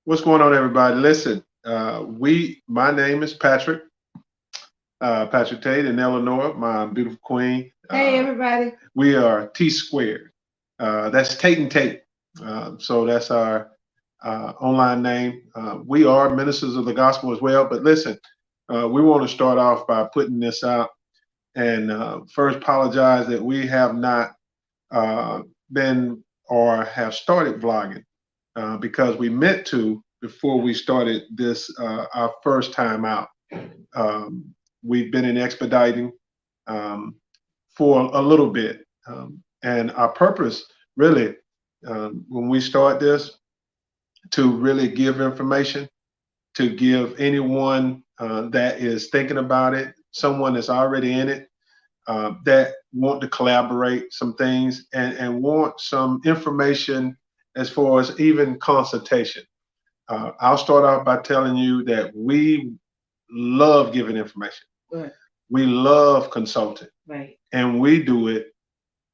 What's going on, everybody? Listen, my name is Patrick, Patrick Tate in Illinois, my beautiful queen. Hey everybody. We are T Squared. That's Tate and Tate. So that's our online name. We are ministers of the gospel as well. But listen, we want to start off by putting this out and first apologize that we have not been or have started vlogging because we meant to before we started this our first time out. We've been in expediting um, for a little bit, and our purpose really, when we start this, to really give information, to give anyone that is thinking about it, someone that's already in it, that want to collaborate some things and want some information as far as even consultation. I'll start off by telling you that we love giving information. Right. We love consulting, Right. and we do it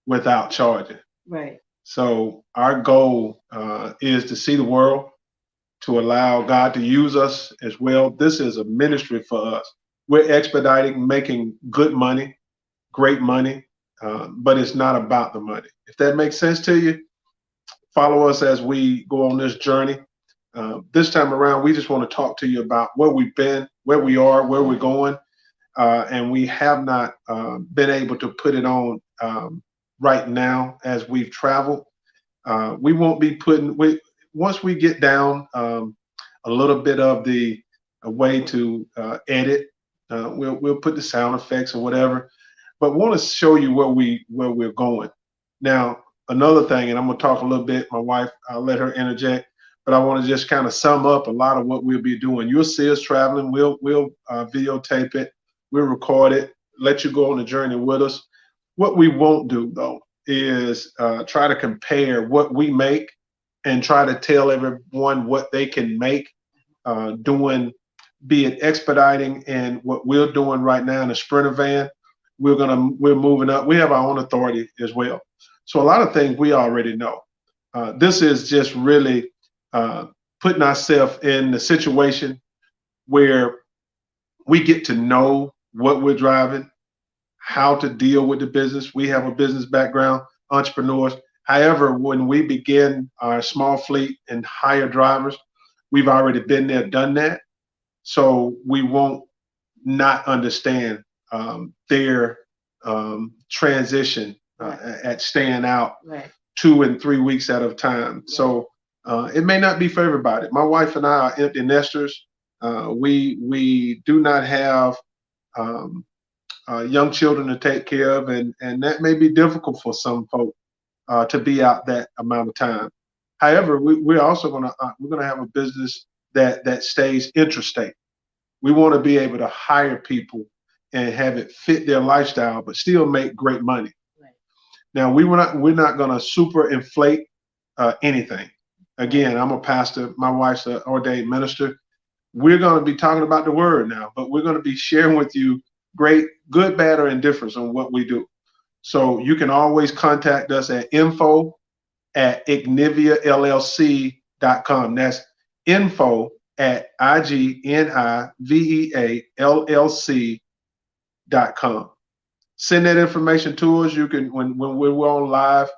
without charging. Right. So our goal is to see the world, to allow God to use us as well. This is a ministry for us. We're expediting, making good money, great money, but it's not about the money. If that makes sense to you, follow us as we go on this journey. This time around, we just want to talk to you about where we've been, where we are, where we're going, and we have not been able to put it on right now as we've traveled. We won't be putting, once we get down a little bit of the way to edit, we'll put the sound effects or whatever, but want to show you where we're going. Now, another thing, and I'm going to talk a little bit, my wife, I'll let her interject, but I want to just kind of sum up a lot of what we'll be doing. You'll see us traveling. We'll videotape it. We'll record it. Let you go on the journey with us. What we won't do though is try to compare what we make and try to tell everyone what they can make doing, be it expediting and what we're doing right now in the Sprinter van. We're moving up. We have our own authority as well. So a lot of things we already know. This is just really putting ourselves in the situation where we get to know what we're driving, how to deal with the business. We have a business background, entrepreneurs. However, when we begin our small fleet and hire drivers, we've already been there, done that. So we won't not understand their transition at staying out Right. 2 and 3 weeks at a time. Right. So it may not be for everybody. My wife and I are empty nesters. We do not have young children to take care of, and that may be difficult for some folk to be out that amount of time. However, we're also gonna have a business that stays intrastate. We want to be able to hire people and have it fit their lifestyle, but still make great money. Right. Now we're not gonna super inflate anything. Again, I'm a pastor. My wife's an ordained minister. We're going to be talking about the word now, but we're going to be sharing with you great, good, bad, or indifference on what we do. So you can always contact us at info@igniviallc.com. That's info at igniviallc.com. Send that information to us. You can, when we're on live,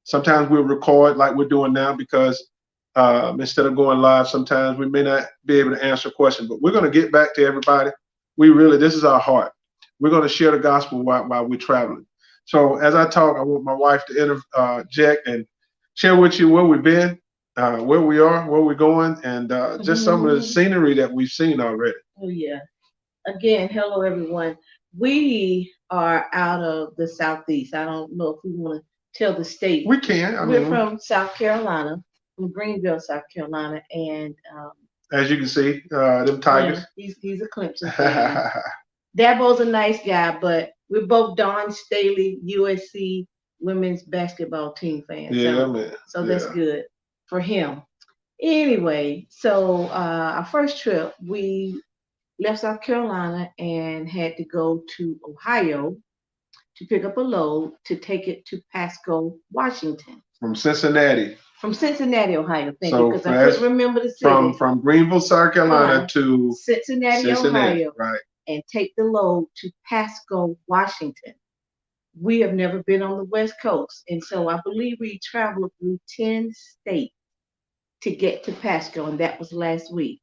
sometimes we'll record like we're doing now because instead of going live, sometimes we may not be able to answer questions, but we're going to get back to everybody. This is our heart. We're going to share the gospel while we're traveling. So as I talk, I want my wife to interject and share with you where we've been, where we are, where we're going, and just some of the scenery that we've seen already. Oh yeah. Again, hello everyone. We are out of the southeast. I don't know if we want to tell the state. We can. We're from South Carolina, from Greenville, South Carolina, and as you can see, them Tigers. Yeah, he's a Clemson fan. Dabo's a nice guy, but we're both Don Staley USC women's basketball team fans. Yeah, man. So that's good for him. Anyway, so our first trip, we left South Carolina and had to go to Ohio to pick up a load to take it to Pasco, Washington. From Cincinnati. from Cincinnati, Ohio. Thank you, So because I couldn't that's remember the from city. Greenville, South Carolina to Cincinnati, Cincinnati, Ohio, right? and take the load to Pasco, Washington. We have never been on the West Coast, and so I believe we traveled through 10 states to get to Pasco, and that was last week.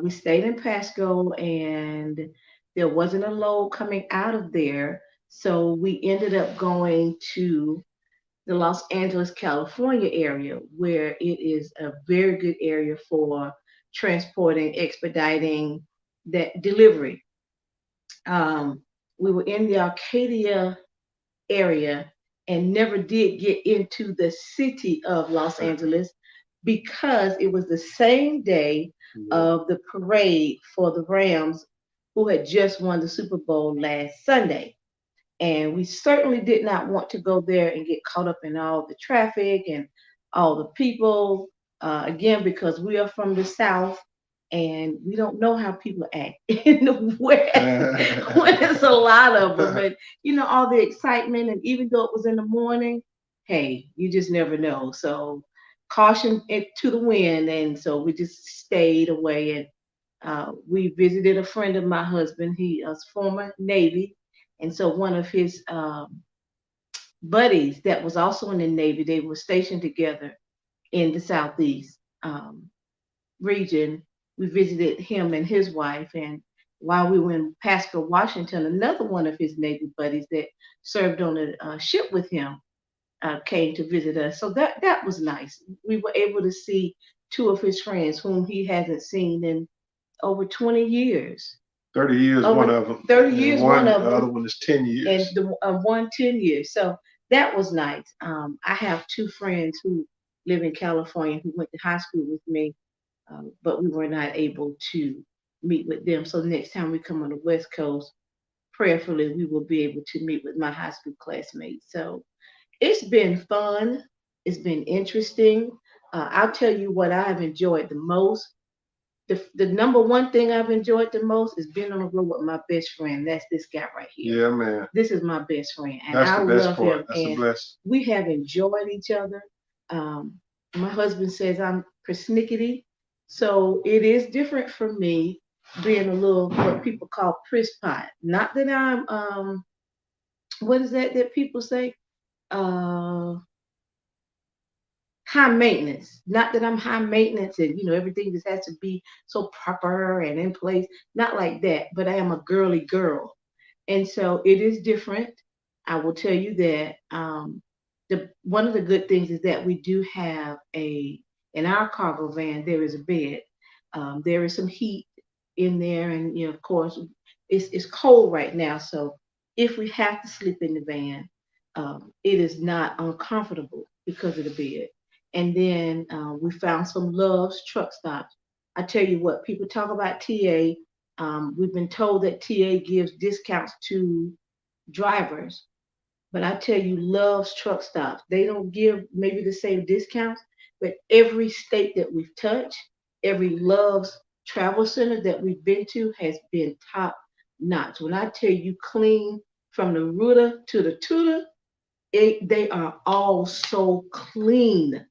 We stayed in Pasco, and there wasn't a load coming out of there, so we ended up going to the Los Angeles, California area, where it is a very good area for transporting, expediting that delivery. Um, we were in the Arcadia area and never did get into the city of Los Angeles because it was the same day of the parade for the Rams, who had just won the Super Bowl last Sunday. And we certainly did not want to go there and get caught up in all the traffic and all the people. Again, because we are from the South and we don't know how people act in the West when it's a lot of them. But, all the excitement. And even though it was in the morning, hey, you just never know. So caution it to the wind. And so we just stayed away. And we visited a friend of my husband. He was former Navy, and so one of his buddies that was also in the Navy, they were stationed together in the Southeast region. We visited him and his wife, and while we were in Pasco, Washington, another one of his Navy buddies that served on a ship with him came to visit us. So that was nice. We were able to see two of his friends whom he hasn't seen in over 20 years. 30 years, one Over of them. 30 And years, one one, of the other them, one is 10 and years. the one 10 years. So that was nice. I have two friends who live in California who went to high school with me, but we were not able to meet with them. So next time we come on the West Coast, prayerfully, we will be able to meet with my high school classmates. So it's been fun. It's been interesting. I'll tell you what I have enjoyed the most. The number one thing I've enjoyed the most is being on the road with my best friend. That's this guy right here. Yeah, man. This is my best friend, and That's I the best love part. him. That's a And blessing. we have enjoyed each other. Um, my husband says I'm persnickety, so it is different for me being a little what people call prispot. Not that I'm what is that people say? Uh, high maintenance. Not that I'm high maintenance and everything just has to be so proper and in place. Not like that, but I am a girly girl. And so it is different. I will tell you that the one of the good things is that we do have a in our cargo van there is a bed. There is some heat in there, and of course it's cold right now. So if we have to sleep in the van, it is not uncomfortable because of the bed. And then we found some Love's truck stops. I tell you what, people talk about TA. We've been told that TA gives discounts to drivers, but I tell you, Love's truck stops, they don't give maybe the same discounts, but every state that we've touched, every Love's travel center that we've been to has been top notch. When I tell you clean from the rooter to the tutor, they are all so clean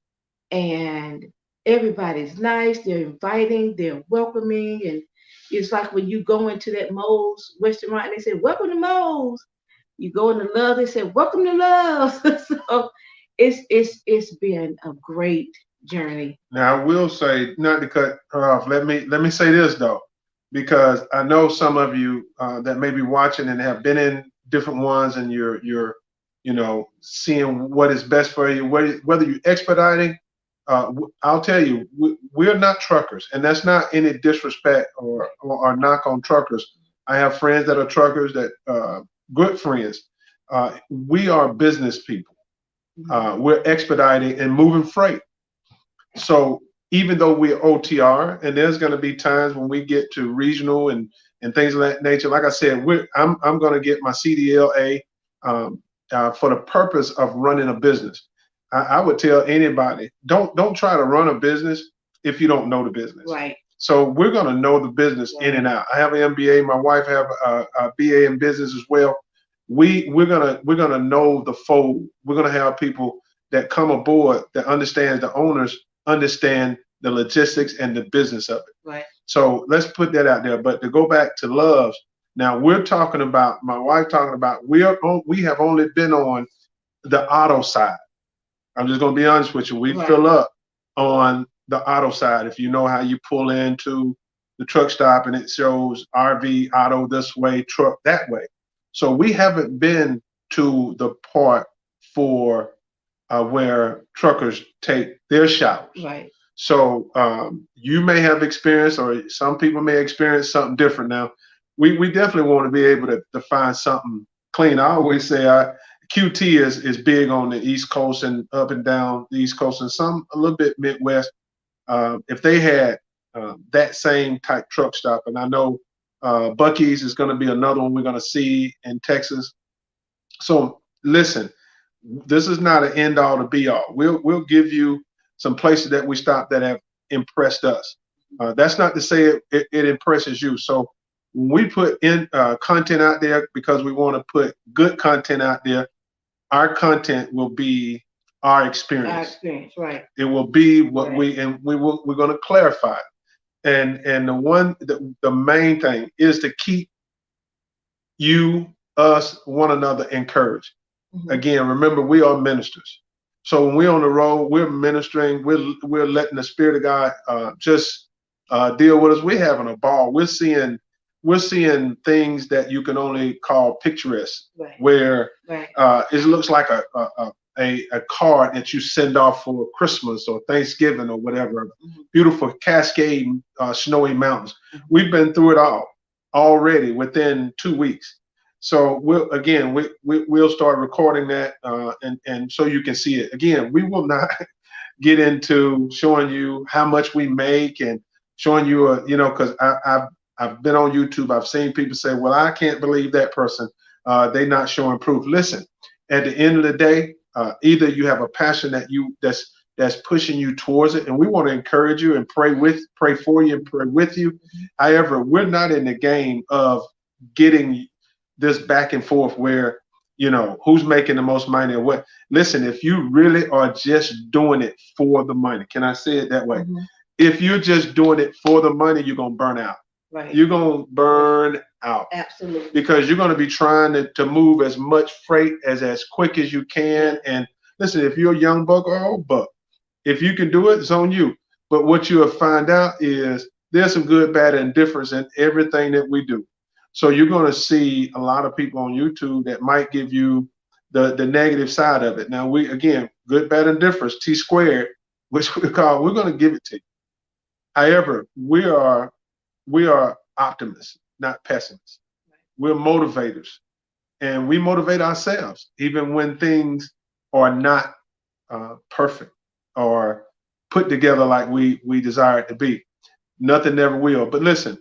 and everybody's nice, they're inviting, they're welcoming, and it's like when you go into that Moe's restaurant and they say, "Welcome to Moe's." You go into Love, they say, "Welcome to Love." So it's been a great journey. Now I will say, not to cut her off. Let me say this though, because I know some of you that may be watching and have been in different ones, and you're seeing what is best for you. Whether you're expediting, I'll tell you, we're not truckers, and that's not any disrespect or knock on truckers. I have friends that are truckers that good friends. We are business people. We're expediting and moving freight. So even though we're OTR, and there's going to be times when we get to regional and things of that nature. Like I said, I'm going to get my CDLA for the purpose of running a business. I would tell anybody, don't try to run a business if you don't know the business. Right. So we're going to know the business in and out. I have an MBA. My wife have a BA in business as well. We're gonna know the fold. We're gonna have people that come aboard that understands the owners understand the logistics and the business of it. Right. So let's put that out there. But to go back to loves, now we're talking about my wife talking about we have only been on the auto side. I'm just going to be honest with you. We Right. fill up on the auto side. If you know how you pull into the truck stop and it shows RV auto this way, truck that way. So we haven't been to the part for where truckers take their showers. Right. So you may have experienced, or some people may experience something different. Now, we definitely want to be able to find something clean. I always say QT is big on the East Coast and up and down the East Coast, and some a little bit Midwest. If they had that same type truck stop, and I know Bucky's is going to be another one we're going to see in Texas. So listen, this is not an end all to be all. We'll give you some places that we stopped that have impressed us. That's not to say it impresses you. So when we put in content out there because we want to put good content out there, our content will be our experience. Our experience, right. It will be what Right. we're going to clarify. And the main thing is to keep you, us, one another encouraged. Mhm. Again, remember we are ministers. So when we're on the road, we're ministering. We're letting the Spirit of God just deal with us. We're having a ball. We're seeing things that you can only call picturesque, Right. where Right. it looks like a card that you send off for Christmas or Thanksgiving or whatever. Mhm. Beautiful cascade, snowy mountains. Mhm. We've been through it all already within 2 weeks. So we'll start recording that, and so you can see it. Again, we will not get into showing you how much we make and showing you because I've been on YouTube. I've seen people say, "Well, I can't believe that person. They're not showing proof." Listen, at the end of the day, either you have a passion that's pushing you towards it, and we want to encourage you and pray for you and pray with you. However, we're not in the game of getting this back and forth where who's making the most money or what. Listen, if you really are just doing it for the money, can I say it that way? Mhm. If you're just doing it for the money, you're gonna burn out. Right. You're gonna burn out Absolutely. because you're gonna be trying to move as much freight as quick as you can. And listen, if you're a young buck or old buck, if you can do it, it's on you. But what you'll find out is there's some good, bad, and difference in everything that we do. So you're going to see a lot of people on YouTube that might give you the negative side of it. Now again, good, bad, and difference, T squared, which we're going to give it to you. However, we are optimists, not pessimists. We're motivators, and we motivate ourselves even when things are not perfect or put together like we desire it to be. Nothing ever will. But listen,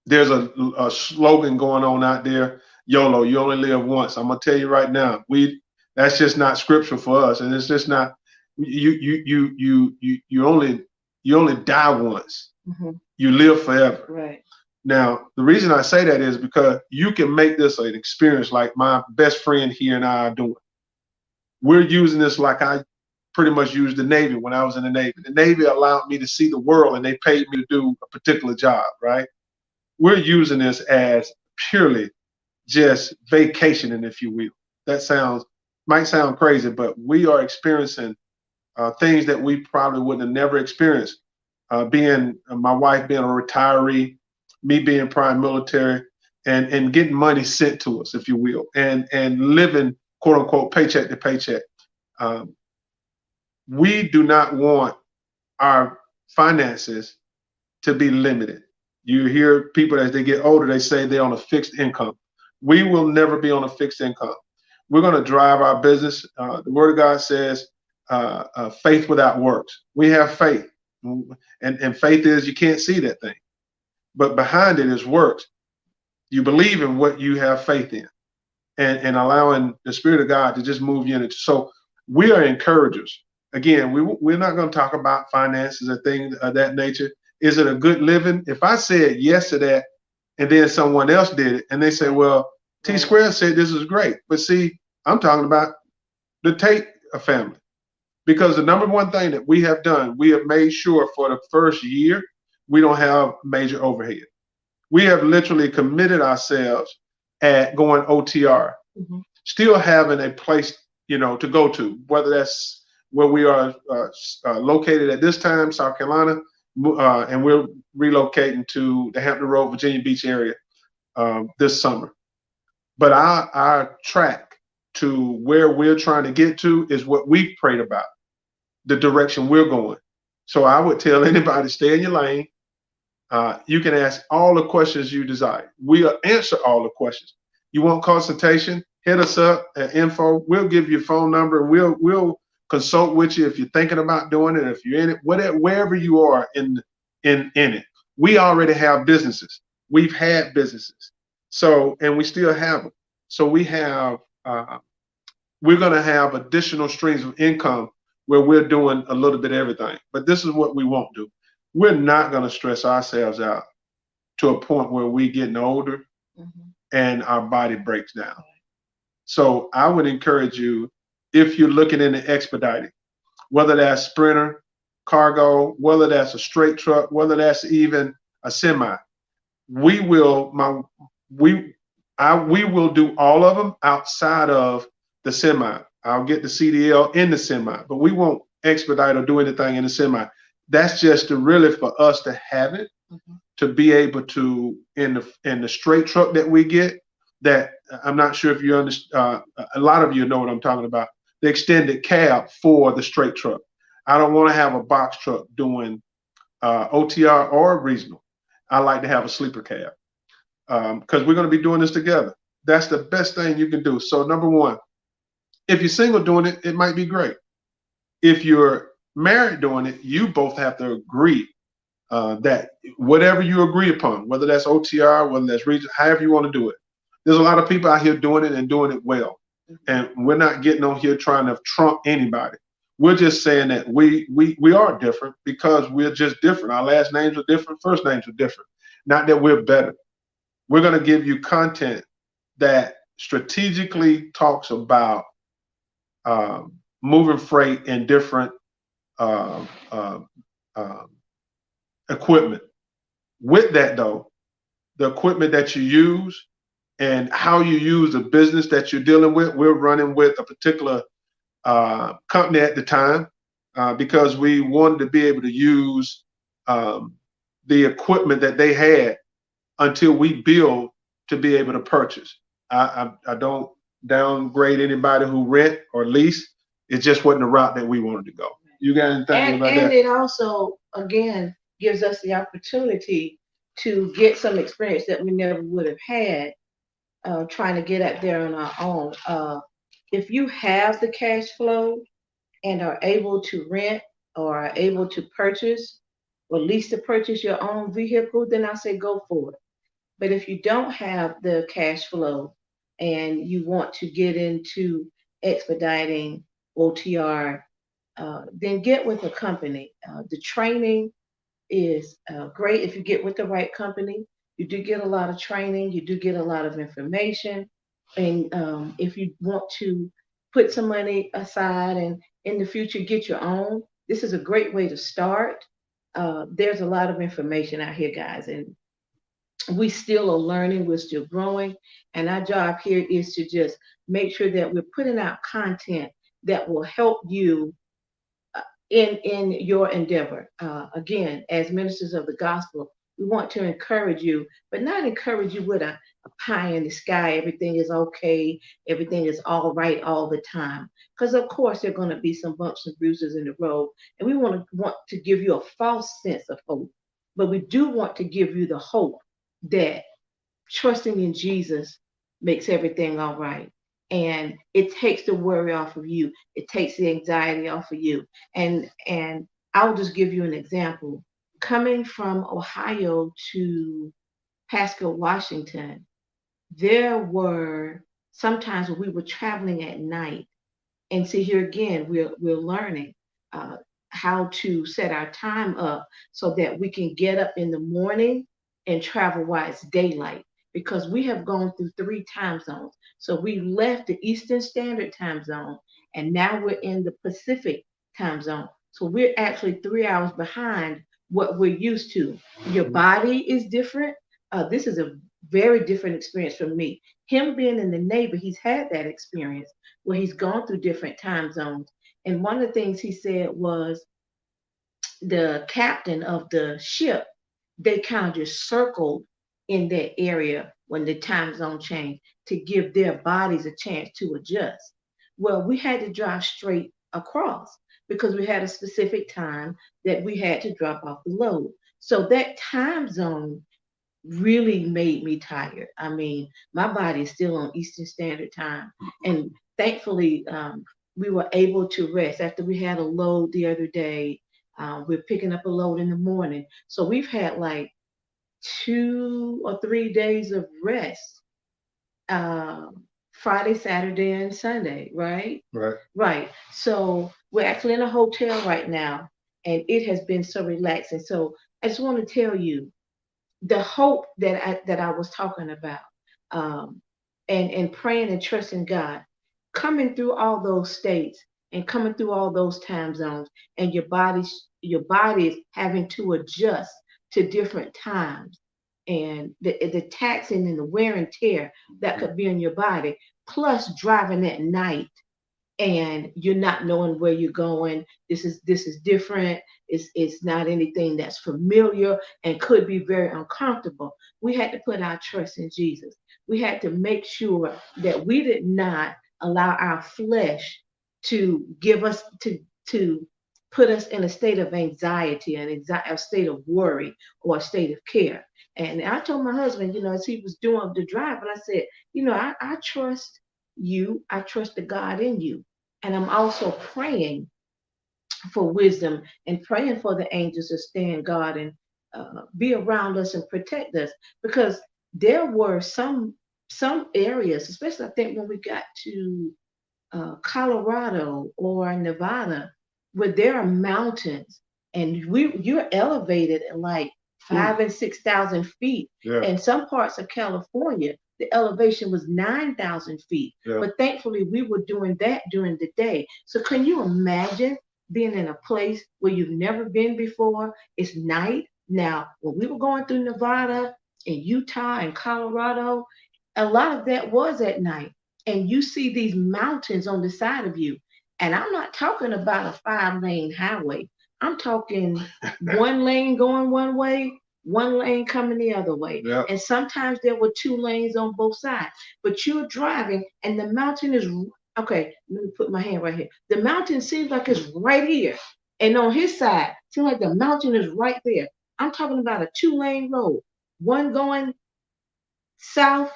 there's a slogan going on out there: YOLO, you only live once. I'm gonna tell you right now, that's just not scriptural for us, and it's just not. You only die once. Mm-hmm. You live forever. Right. Now, the reason I say that is because you can make this an experience like my best friend here and I are doing. We're using this like I pretty much used the Navy when I was in the Navy. The Navy allowed me to see the world and they paid me to do a particular job, right? We're using this as purely just vacationing, if you will. That might sound crazy, but we are experiencing things that we probably would have never experienced. Being my wife being a retiree, me being prime military, and getting money sent to us, if you will, and living quote unquote paycheck to paycheck. Um, we do not want our finances to be limited. You hear people as they get older, they say they're on a fixed income. We will never be on a fixed income. We're going to drive our business. The Word of God says, faith without works. We have faith, and faith is you can't see that thing, but behind it is works. You believe in what you have faith in, and allowing the Spirit of God to just move you in it. So we are encouragers. Again, we're not going to talk about finances and things of that nature. Is it a good living? If I said yes to that, and then someone else did it, and they say, "Well, T Square said this is great," but see, I'm talking about the take a family. Because the number one thing that we have done, we have made sure for the first year we don't have major overhead. We have literally committed ourselves at going OTR, Mhm. still having a place, to go to, whether that's where we are located at this time, South Carolina, and we're relocating to the Hampton Road, Virginia Beach area this summer. But our track to where we're trying to get to is what we prayed about, the direction we're going. So I would tell anybody, stay in your lane. You can ask all the questions you desire. We'll answer all the questions. You want consultation? Hit us up at info. We'll give you a phone number. We'll consult with you if you're thinking about doing it. If you're in it, whatever, wherever you are in it. We already have businesses. We've had businesses. So and we still have them. So we're going to have additional streams of income where we're doing a little bit of everything. But this is what we won't do. We're not going to stress ourselves out to a point where we're getting older Mhm. and our body breaks down. So I would encourage you, if you're looking into expediting, whether that's sprinter, cargo, whether that's a straight truck, whether that's even a semi, we will my we we will do all of them outside of the semi. I'll get the CDL in the semi, but we won't expedite or do anything in the semi. That's just to really for us to have it, Mhm. to be able to in the straight truck that we get. That I'm not sure if you understand. A lot of you know what I'm talking about. The extended cab for the straight truck. I don't want to have a box truck doing OTR or regional. I like to have a sleeper cab because we're going to be doing this together. That's the best thing you can do. So number one, if you're single doing it, it might be great. If you're married doing it, you both have to agree that whatever you agree upon, whether that's OTR, whether that's region, however you want to do it. There's a lot of people out here doing it and doing it well, Mhm. and we're not getting on here trying to trump anybody. We're just saying that we are different because we're just different. Our last names are different, first names are different. Not that we're better. We're going to give you content that strategically talks about moving freight in different uh, uh, uh, equipment. With that, though, the equipment that you use and how you use the business that you're dealing with. We're running with a particular company at the time because we wanted to be able to use um, the equipment that they had until we build to be able to purchase. I don't downgrade anybody who rent or lease. It just wasn't the route that we wanted to go. You got anything about And that? it also again gives us the opportunity to get some experience that we never would have had trying to get out there on our own. If you have the cash flow and are able to rent or are able to purchase or lease to purchase your own vehicle, then I say go for it. But if you don't have the cash flow and you want to get into expediting OTR, then get with a company. The training is great if you get with the right company. You do get a lot of training, you do get a lot of information. And if you want to put some money aside and in the future get your own, this is a great way to start. There's a lot of information out here, guys, and we still are learning, we're still growing. And our job here is to just make sure that we're putting out content that will help you in your endeavor. Again, as ministers of the gospel, we want to encourage you, but not encourage you with a pie in the sky. Everything is okay. Everything is all right all the time. Because of course there are going to be some bumps and bruises in the road, and we want to give you a false sense of hope. But we do want to give you the hope that trusting in Jesus makes everything all right. And it takes the worry off of you. It takes the anxiety off of you. And I'll just give you an example. Coming from Ohio to Pasco, Washington, there were sometimes when we were traveling at night. And see here again, we're learning uh, how to set our time up so that we can get up in the morning and travel while it's daylight. Because we have gone through three time zones. So we left the Eastern Standard Time Zone and now we're in the Pacific time zone. So we're actually 3 hours behind what we're used to. Your Mhm. body is different. This is a very different experience for me. Him being in the Navy, he's had that experience where he's gone through different time zones. And one of the things he said was the captain of the ship, they kind of just circled in that area when the time zone changed to give their bodies a chance to adjust. Well, we had to drive straight across because we had a specific time that we had to drop off the load. So that time zone really made me tired. I mean, my body is still on Eastern Standard Time. And thankfully, we were able to rest after we had a load the other day. We're picking up a load in the morning. So we've had like 2 or 3 days of rest, Friday, Saturday, and Sunday, right? Right. Right. So we're actually in a hotel right now, and it has been so relaxing. So I just want to tell you the hope that I was talking about, um, and praying and trusting God, coming through all those states and coming through all those time zones, and your body is having to adjust to different times, and the taxing and the wear and tear that could be on your body, plus driving at night and you're not knowing where you're going. This is different. It's not anything that's familiar and could be very uncomfortable. We had to put our trust in Jesus. We had to make sure that we did not allow our flesh to give us to put us in a state of anxiety and a state of worry or a state of care. And I told my husband, as he was doing the drive, and I said, I trust you. I trust the God in you. And I'm also praying for wisdom and praying for the angels to stand guard and be around us and protect us, because there were some areas, especially I think when we got to Colorado or Nevada, where there are mountains and you're elevated at like Mm. 5 and 6,000 feet. Yeah. In some parts of California, the elevation was 9,000 feet. Yeah. But thankfully, we were doing that during the day. So can you imagine being in a place where you've never been before? It's night. Now, when we were going through Nevada and Utah and Colorado, a lot of that was at night, and you see these mountains on the side of you. And I'm not talking about a 5 lane highway. I'm talking one lane going one way, one lane coming the other way. Yeah. And sometimes there were 2 lanes on both sides. But you're driving and the mountain is okay. Let me put my hand right here. The mountain seems like it's right here. And on his side, seems like the mountain is right there. I'm talking about a 2 lane road. One going south,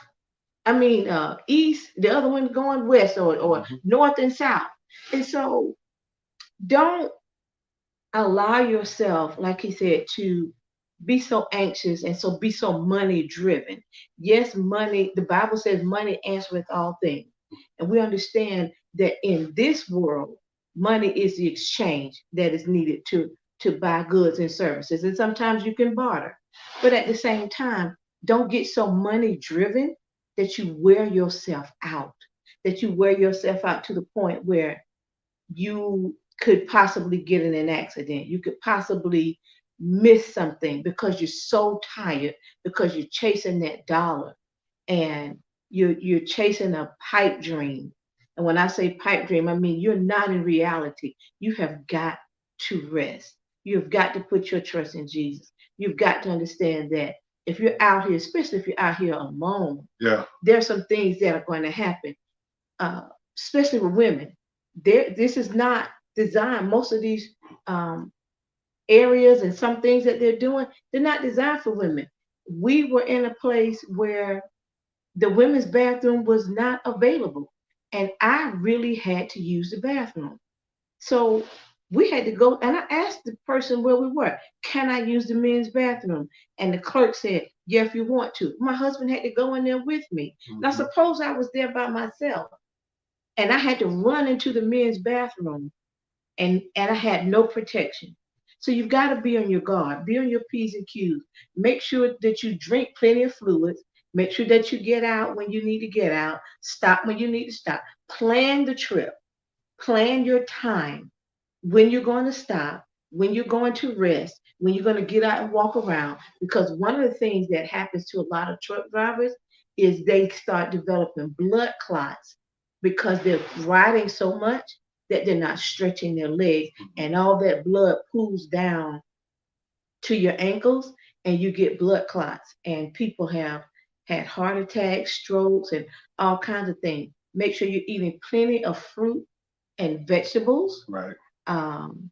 east, the other one going west, or Mhm. north and south. And so don't allow yourself, like he said, to be so anxious and so be so money driven. Yes, money, the Bible says money answereth all things. And we understand that in this world, money is the exchange that is needed to buy goods and services. And sometimes you can barter. But at the same time, don't get so money driven that you wear yourself out, that you wear yourself out to the point where you could possibly get in an accident. You could possibly miss something because you're so tired, because you're chasing that dollar, and you're chasing a pipe dream. And when I say pipe dream, I mean you're not in reality. You have got to rest. You've got to put your trust in Jesus. You've got to understand that if you're out here, especially if you're out here alone, Yeah. there's some things that are going to happen, uh, especially with women. This is not designed. Most of these um, areas and some things that they're doing, they're not designed for women. We were in a place where the women's bathroom was not available, and I really had to use the bathroom. So we had to go, and I asked the person where we were, "Can I use the men's bathroom?" And the clerk said, "Yeah, if you want to." My husband had to go in there with me. Now, Mhm. suppose I was there by myself and I had to run into the men's bathroom, and I had no protection. So you've got to be on your guard, be on your P's and Q's. Make sure that you drink plenty of fluids. Make sure that you get out when you need to get out. Stop when you need to stop. Plan the trip. Plan your time, when you're going to stop, when you're going to rest, when you're going to get out and walk around. Because one of the things that happens to a lot of truck drivers is they start developing blood clots because they're riding so much that they're not stretching their legs, and all that blood pools down to your ankles, and you get blood clots. And people have had heart attacks, strokes, and all kinds of things. Make sure you're eating plenty of fruit and vegetables. Right. um,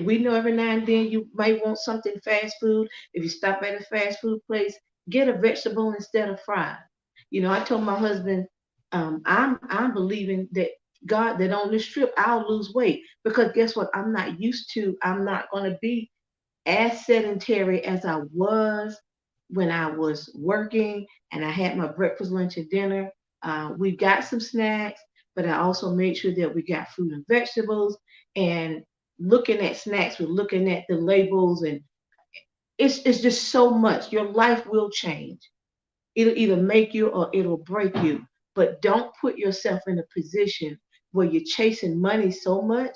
we know every now and then you might want something fast food. If you stop at a fast food place, get a vegetable instead of fried. I told my husband, I'm believing that God, that on this trip I'll lose weight, because guess what? I'm not going to be as sedentary as I was when I was working and I had my breakfast, lunch, and dinner. We got some snacks, but I also made sure that we got fruit and vegetables. And looking at snacks, we're looking at the labels, and it's just so much. Your life will change. It'll either make you or it'll break you. But don't put yourself in a position where you're chasing money so much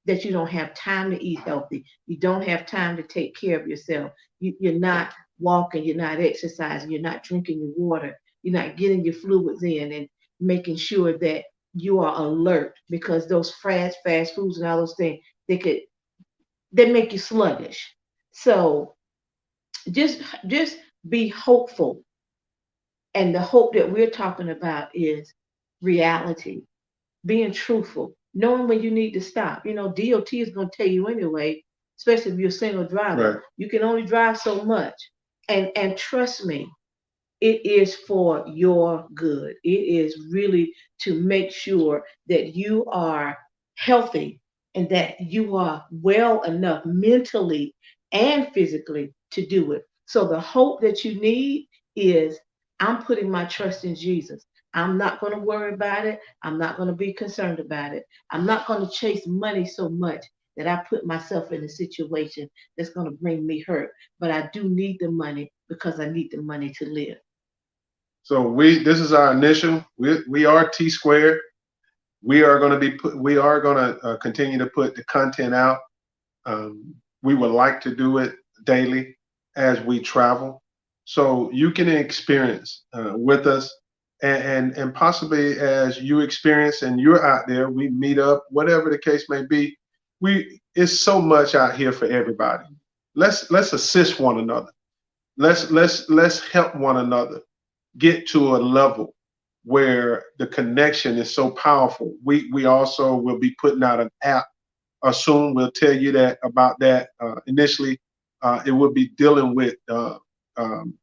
that you don't have time to eat healthy. You don't have time to take care of yourself. You're not walking, you're not exercising, you're not drinking your water, you're not getting your fluids in and making sure that you are alert, because those fast foods and all those things, they make you sluggish. So just just be hopeful, and the hope that we're talking about is reality, being truthful, knowing when you need to stop. DOT is going to tell you anyway, especially if you're a single driver. Right. You can only drive so much. And trust me, it is for your good. It is really to make sure that you are healthy and that you are well enough mentally and physically to do it. So the hope that you need is, I'm putting my trust in Jesus. I'm not going to worry about it. I'm not going to be concerned about it. I'm not going to chase money so much that I put myself in a situation that's going to bring me hurt. But I do need the money because I need the money to live. So this is our initial. We are T Squared. We are going to we are going to continue to put the content out. We would like to do it daily as we travel, so you can experience with us, and possibly as you experience and you're out there, we meet up, whatever the case may be. It's so much out here for everybody. Let's assist one another. Let's help one another get to a level where the connection is so powerful. We also will be putting out an app soon. We'll tell you that about that. Initially, it will be dealing with um,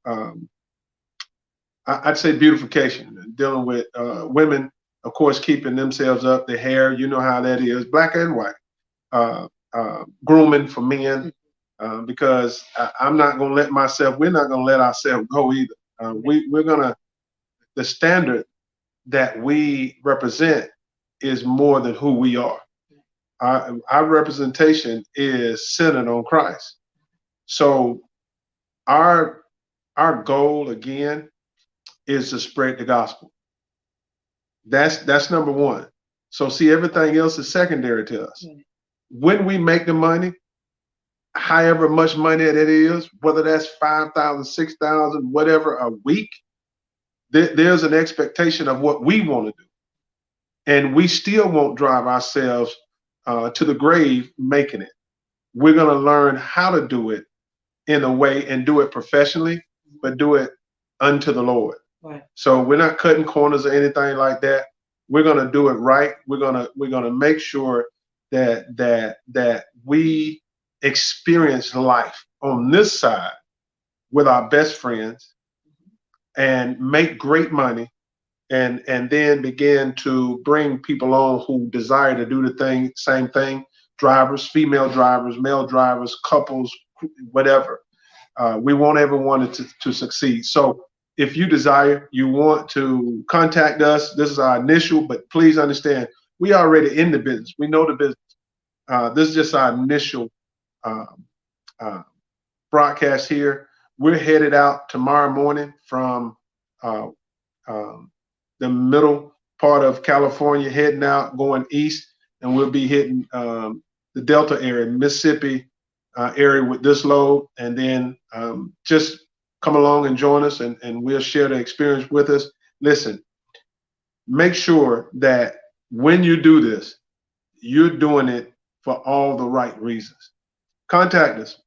um, I'd say beautification, dealing with women, of course, keeping themselves up, the hair, you know how that is, black and white, grooming for men, because I'm not going to let myself, we're not going to let ourselves go either. We're going to, the standard that we represent is more than who we are. Our representation is centered on Christ. So our our goal again is to spread the gospel. That's number one. So see, everything else is secondary to us. When we make the money, however much money that is, whether that's 5,000, 6,000, whatever a week, there's an expectation of what we want to do, and we still won't drive ourselves to the grave making it. We're going to learn how to do it in a way and do it professionally, but do it unto the Lord. Right. So we're not cutting corners or anything like that. We're going to do it right. We're going to make sure that we experience life on this side with our best friends and make great money, and then begin to bring people on who desire to do the same thing, drivers, female drivers, male drivers, couples, whatever. We want everyone to succeed. So if you desire, you want to contact us, this is our initial, but please understand, we are already in the business. We know the business. This is just our initial um, uh, broadcast here. We're headed out tomorrow morning from uh, um, the middle part of California, heading out, going east. and we'll be hitting the Delta area, Mississippi area with this load, and then just come along and join us, and we'll share the experience with us. Listen, make sure that when you do this, you're doing it for all the right reasons. Contact us.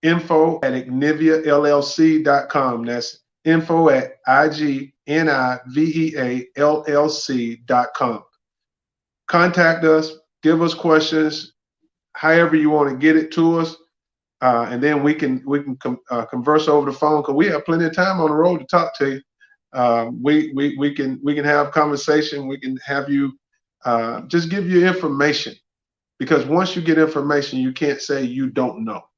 Info@igniviallc.com. That's info@igniviallc.com. Contact us, give us questions, however you want to get it to us, and then converse over the phone because we have plenty of time on the road to talk to you. We can have conversation. We can have you just give you information, because once you get information, you can't say you don't know.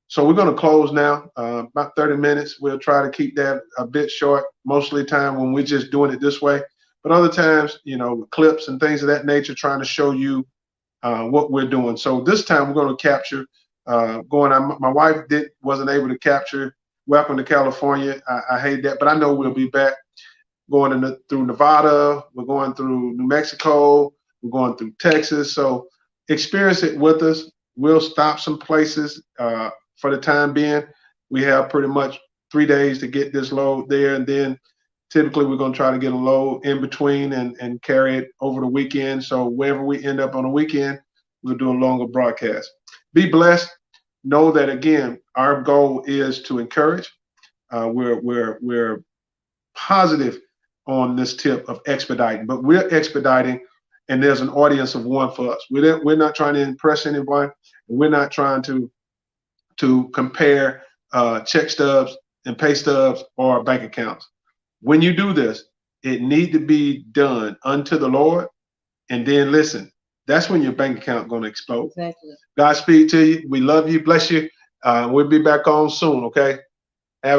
So we're going to close now, about 30 minutes. We'll try to keep that a bit short, mostly time when we're just doing it this way. But other times, with clips and things of that nature, trying to show you what we're doing. So this time we're going to capture my wife wasn't able to capture Welcome to California. I hate that, but I know we'll be back going through Nevada. We're going through New Mexico. We're going through Texas. So experience it with us. We'll stop some places for the time being. We have pretty much 3 days to get this load there, and then typically we're going to try to get a load in between and carry it over the weekend. So wherever we end up on the weekend, we'll do a longer broadcast. Be blessed. Know that, again, our goal is to encourage. We're positive on this tip of expediting, but we're expediting, and there's an audience of one for us. We're not trying to impress anyone. We're not trying to compare check stubs and pay stubs or bank accounts. When you do this, it need to be done unto the Lord, and then listen. That's when your bank account going to explode. Exactly. Godspeed to you. We love you. Bless you. We'll be back on soon. Okay.